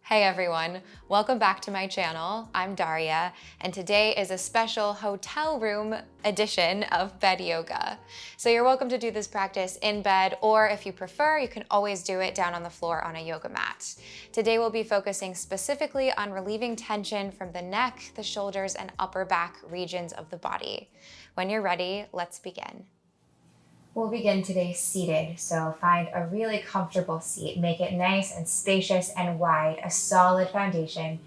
Hey everyone, welcome back to my channel. I'm Daria, and today is a special hotel room edition of bed yoga. So you're welcome to do this practice in bed, or if you prefer, you can always do it down on the floor on a yoga mat. Today we'll be focusing specifically on relieving tension from the neck, the shoulders, and upper back regions of the body. When you're ready, let's begin. We'll begin today seated, so find a really comfortable seat. Make it nice and spacious and wide, a solid foundation.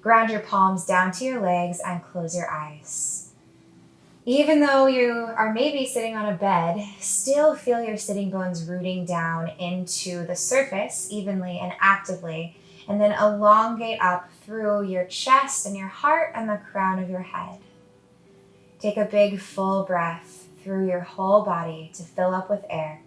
Ground your palms down to your legs and close your eyes. Even though you are maybe sitting on a bed, still feel your sitting bones rooting down into the surface evenly and actively, and then elongate up through your chest and your heart and the crown of your head. Take a big full breath through your whole body to fill up with air.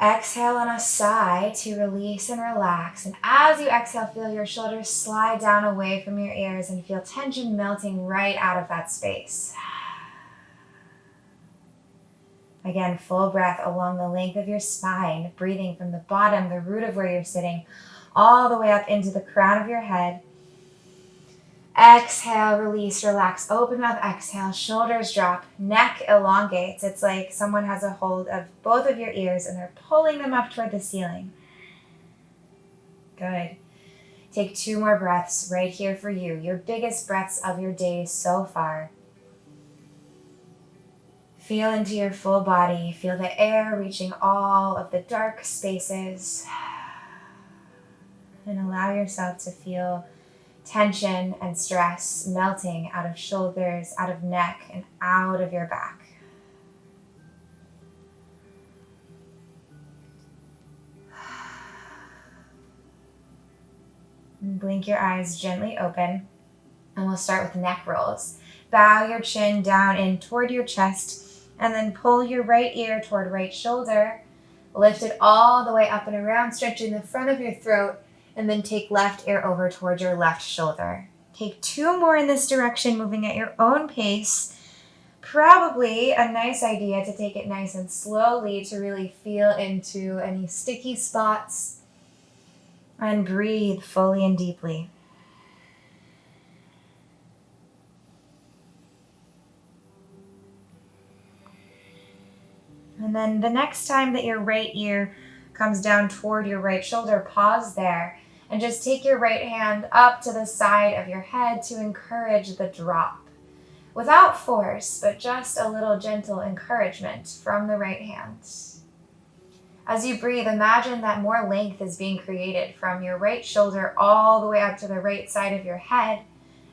Exhale on a sigh to release and relax. And as you exhale, feel your shoulders slide down away from your ears and feel tension melting right out of that space. Again, full breath along the length of your spine, breathing from the bottom, the root of where you're sitting, all the way up into the crown of your head. Exhale, release, relax, open mouth, exhale, shoulders drop, neck elongates. It's like someone has a hold of both of your ears and they're pulling them up toward the ceiling. Good. Take 2 more breaths right here for you, your biggest breaths of your day so far. Feel into your full body, feel the air reaching all of the dark spaces, and allow yourself to feel tension and stress melting out of shoulders, out of neck, and out of your back. And blink your eyes gently open, and we'll start with neck rolls. Bow your chin down in toward your chest, and then pull your right ear toward right shoulder. Lift it all the way up and around, stretching the front of your throat, and then take left ear over towards your left shoulder. Take 2 more in this direction, moving at your own pace. Probably a nice idea to take it nice and slowly to really feel into any sticky spots and breathe fully and deeply. And then the next time that your right ear comes down toward your right shoulder, pause there and just take your right hand up to the side of your head to encourage the drop. Without force, but just a little gentle encouragement from the right hand. As you breathe, imagine that more length is being created from your right shoulder all the way up to the right side of your head.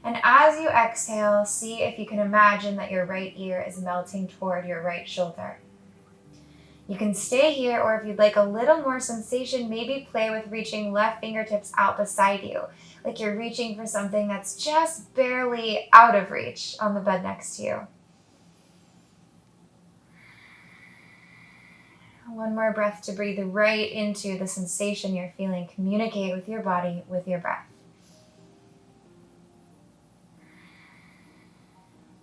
And as you exhale, see if you can imagine that your right ear is melting toward your right shoulder. You can stay here, or if you'd like a little more sensation, maybe play with reaching left fingertips out beside you, like you're reaching for something that's just barely out of reach on the bed next to you. 1 more breath to breathe right into the sensation you're feeling. Communicate with your body with your breath.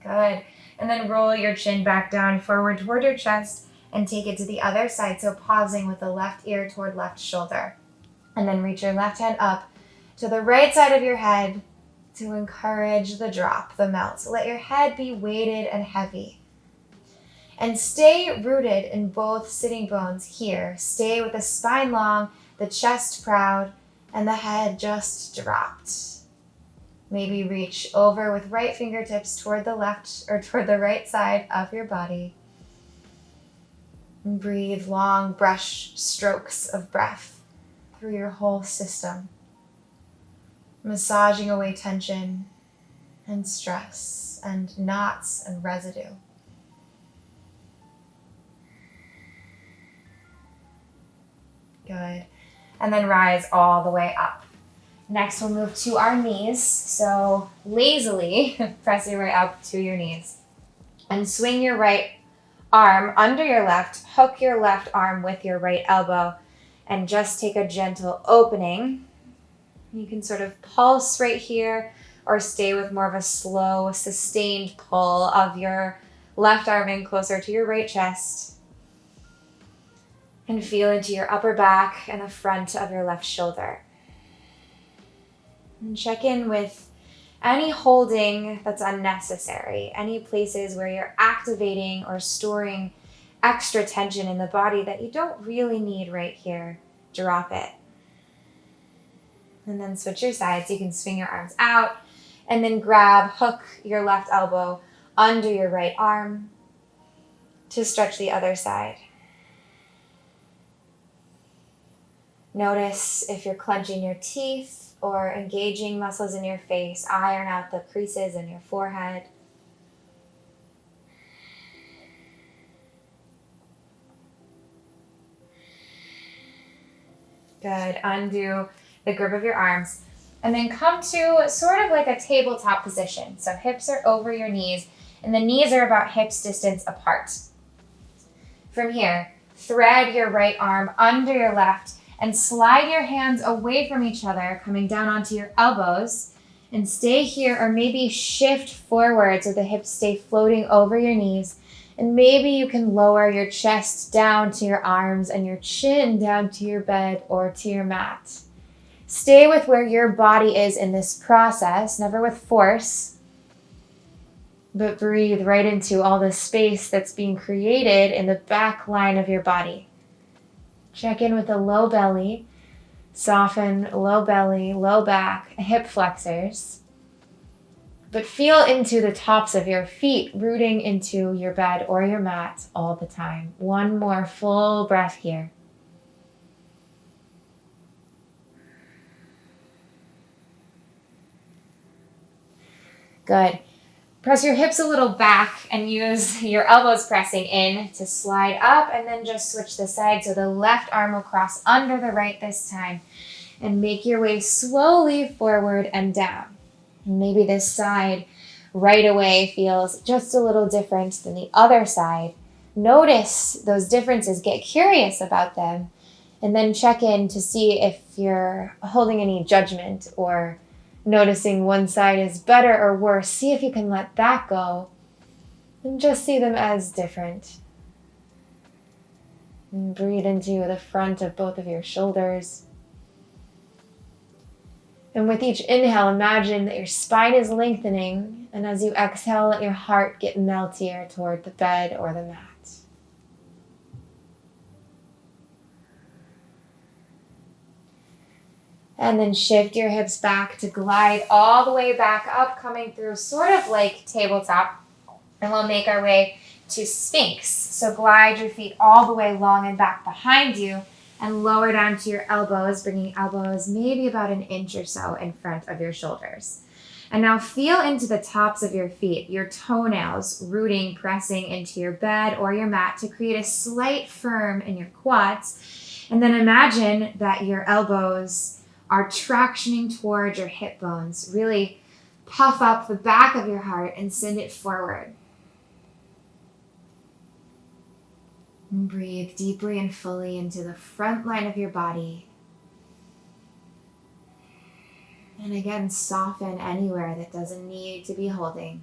Good. And then roll your chin back down forward toward your chest and take it to the other side. So pausing with the left ear toward left shoulder. And then reach your left hand up to the right side of your head to encourage the drop, the melt. So let your head be weighted and heavy. And stay rooted in both sitting bones here. Stay with the spine long, the chest proud, and the head just dropped. Maybe reach over with right fingertips toward the left or toward the right side of your body. And breathe long brush strokes of breath through your whole system, massaging away tension and stress and knots and residue. Good. And then rise all the way up. Next, we'll move to our knees. So lazily press your way up to your knees and swing your right arm under your left, hook your left arm with your right elbow, and just take a gentle opening. You can sort of pulse right here or stay with more of a slow, sustained pull of your left arm in closer to your right chest. And feel into your upper back and the front of your left shoulder. And check in with any holding that's unnecessary, any places where you're activating or storing extra tension in the body that you don't really need right here. Drop it. And then switch your sides. You can swing your arms out and then hook your left elbow under your right arm to stretch the other side. Notice if you're clenching your teeth or engaging muscles in your face. Iron out the creases in your forehead. Good. Undo the grip of your arms. And then come to sort of like a tabletop position. So hips are over your knees and the knees are about hips distance apart. From here, thread your right arm under your left and slide your hands away from each other, coming down onto your elbows. And stay here or maybe shift forward so the hips stay floating over your knees. And maybe you can lower your chest down to your arms and your chin down to your bed or to your mat. Stay with where your body is in this process, never with force, but breathe right into all the space that's being created in the back line of your body. Check in with a low belly, soften low belly, low back, hip flexors, but feel into the tops of your feet, rooting into your bed or your mat all the time. One more full breath here. Good. Press your hips a little back and use your elbows pressing in to slide up and then just switch the side so the left arm will cross under the right this time and make your way slowly forward and down. Maybe this side right away feels just a little different than the other side. Notice those differences, get curious about them, and then check in to see if you're holding any judgment or noticing one side is better or worse. See if you can let that go and just see them as different. And breathe into the front of both of your shoulders. And with each inhale, imagine that your spine is lengthening. And as you exhale, let your heart get meltier toward the bed or the mat. And then shift your hips back to glide all the way back up, coming through sort of like tabletop. And we'll make our way to Sphinx. So glide your feet all the way long and back behind you and lower down to your elbows, bringing elbows maybe about an inch or so in front of your shoulders. And now feel into the tops of your feet, your toenails rooting, pressing into your bed or your mat to create a slight firm in your quads. And then imagine that your elbows are tractioning towards your hip bones. Really puff up the back of your heart and send it forward. And breathe deeply and fully into the front line of your body. And again, soften anywhere that doesn't need to be holding.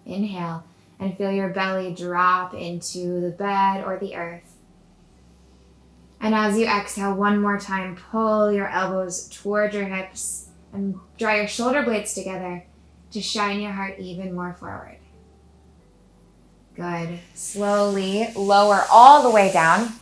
Inhale and feel your belly drop into the bed or the earth. And as you exhale one more time, pull your elbows toward your hips and draw your shoulder blades together to shine your heart even more forward. Good. Slowly lower all the way down.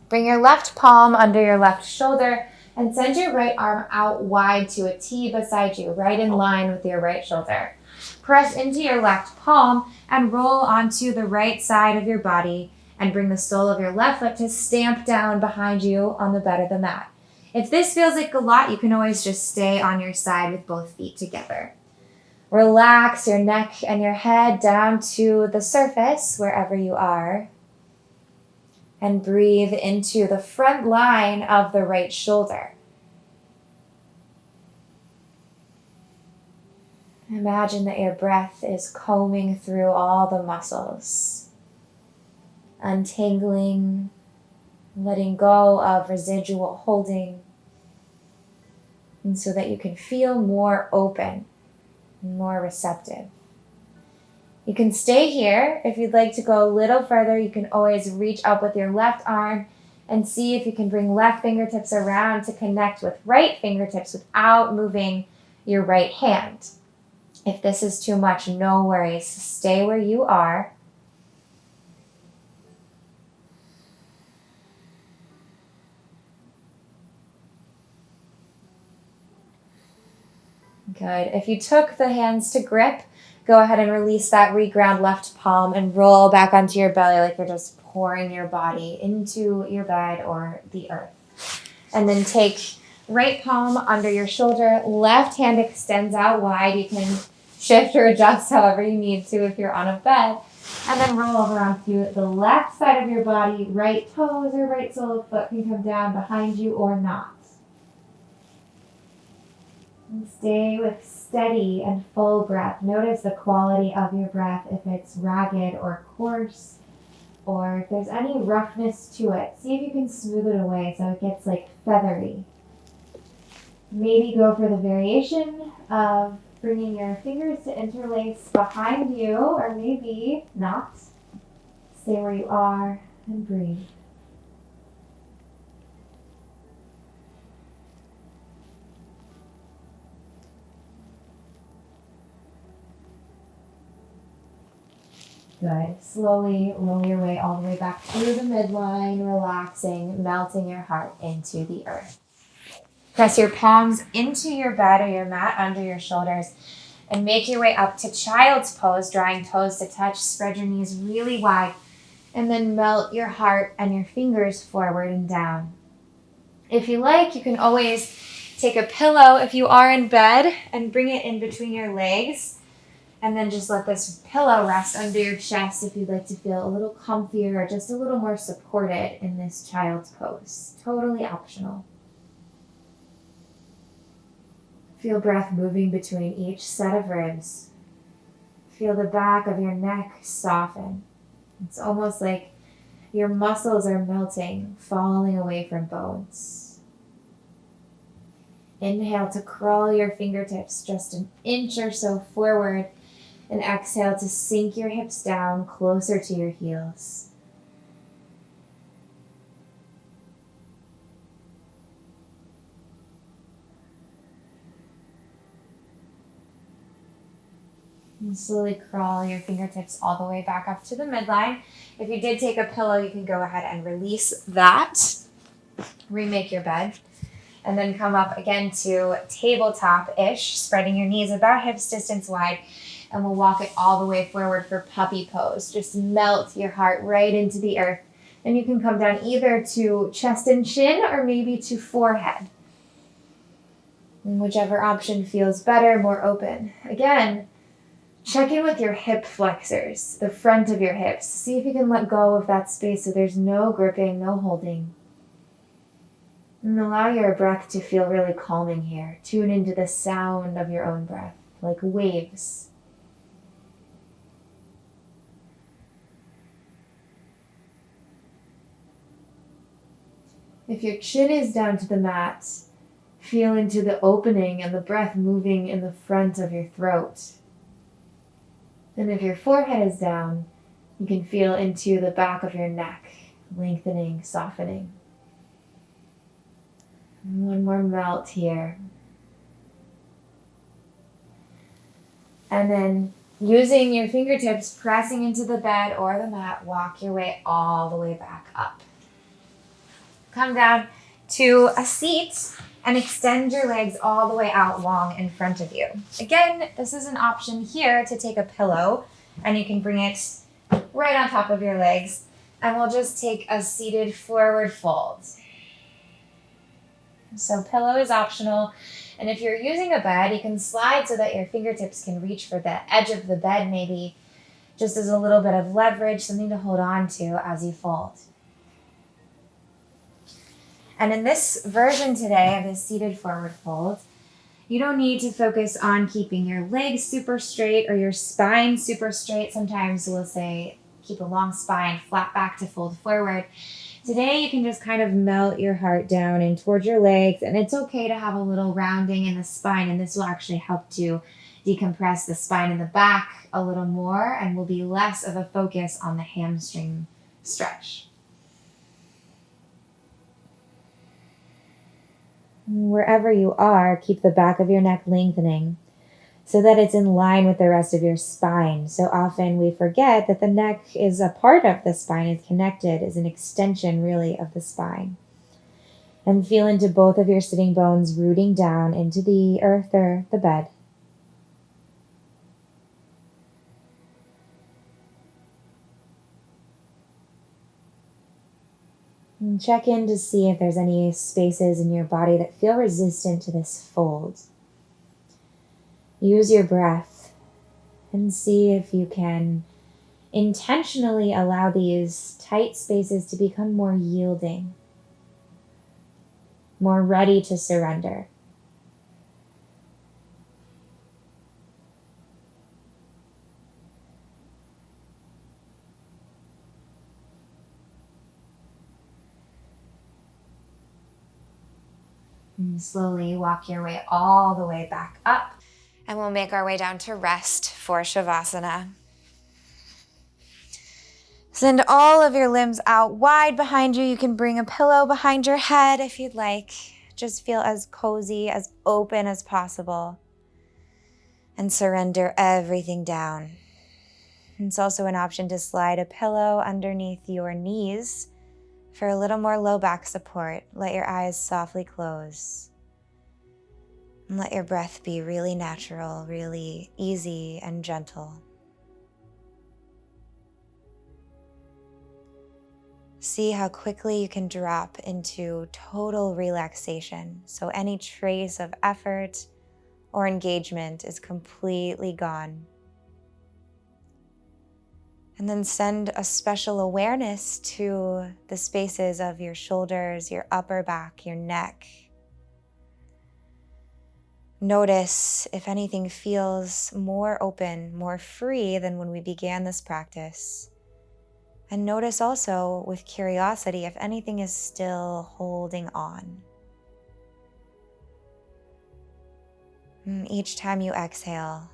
Bring your left palm under your left shoulder and send your right arm out wide to a T beside you, right in line with your right shoulder. Press into your left palm and roll onto the right side of your body and bring the sole of your left foot to stamp down behind you on the bed or the mat. If this feels like a lot, you can always just stay on your side with both feet together. Relax your neck and your head down to the surface wherever you are. And breathe into the front line of the right shoulder. Imagine that your breath is combing through all the muscles, untangling, letting go of residual holding, and so that you can feel more open, more receptive. You can stay here. If you'd like to go a little further, you can always reach up with your left arm and see if you can bring left fingertips around to connect with right fingertips without moving your right hand. If this is too much, no worries. Stay where you are. Good. If you took the hands to grip, go ahead and release that reground left palm and roll back onto your belly like you're just pouring your body into your bed or the earth. And then take right palm under your shoulder, left hand extends out wide. You can shift or adjust however you need to if you're on a bed. And then roll over onto the left side of your body. Right toes or right sole of foot can come down behind you or not. And stay with steady and full breath. Notice the quality of your breath, if it's ragged or coarse, or if there's any roughness to it. See if you can smooth it away so it gets like feathery. Maybe go for the variation of bringing your fingers to interlace behind you, or maybe not. Stay where you are and breathe. Good. Slowly roll your way all the way back to the midline, relaxing, melting your heart into the earth. Press your palms into your bed or your mat under your shoulders and make your way up to child's pose, drawing toes to touch. Spread your knees really wide and then melt your heart and your fingers forward and down. If you like, you can always take a pillow if you are in bed and bring it in between your legs. And then just let this pillow rest under your chest if you'd like to feel a little comfier or just a little more supported in this child's pose. Totally optional. Feel breath moving between each set of ribs. Feel the back of your neck soften. It's almost like your muscles are melting, falling away from bones. Inhale to crawl your fingertips just an inch or so forward. And exhale to sink your hips down closer to your heels. And slowly crawl your fingertips all the way back up to the midline. If you did take a pillow, you can go ahead and release that. Remake your bed. And then come up again to tabletop-ish, spreading your knees about hips distance wide. And we'll walk it all the way forward for puppy pose. Just melt your heart right into the earth. And you can come down either to chest and chin or maybe to forehead. And whichever option feels better, more open. Again, check in with your hip flexors, the front of your hips. See if you can let go of that space so there's no gripping, no holding. And allow your breath to feel really calming here. Tune into the sound of your own breath, like waves. If your chin is down to the mat, feel into the opening and the breath moving in the front of your throat. And if your forehead is down, you can feel into the back of your neck, lengthening, softening. And one more melt here. And then using your fingertips, pressing into the bed or the mat, walk your way all the way back up. Come down to a seat and extend your legs all the way out long in front of you. Again, this is an option here to take a pillow and you can bring it right on top of your legs. And we'll just take a seated forward fold. So pillow is optional. And if you're using a bed, you can slide so that your fingertips can reach for the edge of the bed maybe, just as a little bit of leverage, something to hold on to as you fold. And in this version today of this seated forward fold, you don't need to focus on keeping your legs super straight or your spine super straight. Sometimes we'll say keep a long spine, flat back to fold forward. Today, you can just kind of melt your heart down and towards your legs, and it's okay to have a little rounding in the spine, and this will actually help to decompress the spine in the back a little more, and will be less of a focus on the hamstring stretch. Wherever you are, keep the back of your neck lengthening so that it's in line with the rest of your spine. So often we forget that the neck is a part of the spine, it's connected, is an extension really of the spine. And feel into both of your sitting bones rooting down into the earth or the bed. And check in to see if there's any spaces in your body that feel resistant to this fold. Use your breath and see if you can intentionally allow these tight spaces to become more yielding, more ready to surrender. And slowly walk your way all the way back up. And we'll make our way down to rest for Shavasana. Send all of your limbs out wide behind you. You can bring a pillow behind your head if you'd like. Just feel as cozy, as open as possible. And surrender everything down. It's also an option to slide a pillow underneath your knees for a little more low back support. Let your eyes softly close. And let your breath be really natural, really easy and gentle. See how quickly you can drop into total relaxation. So any trace of effort or engagement is completely gone. And then send a special awareness to the spaces of your shoulders, your upper back, your neck. Notice if anything feels more open, more free than when we began this practice. And notice also with curiosity if anything is still holding on. And each time you exhale,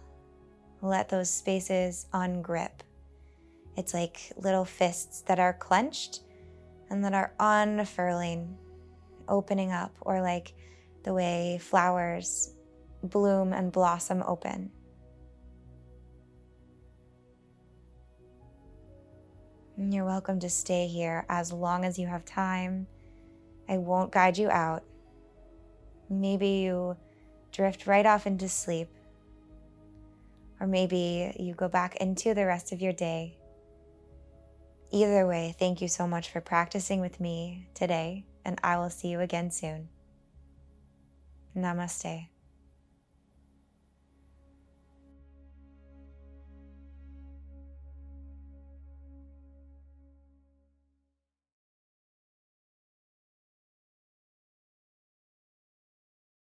let those spaces ungrip. It's like little fists that are clenched and that are unfurling, opening up, or like the way flowers bloom and blossom open. And you're welcome to stay here as long as you have time. I won't guide you out. Maybe you drift right off into sleep, or maybe you go back into the rest of your day. Either way, thank you so much for practicing with me today, and I will see you again soon. Namaste.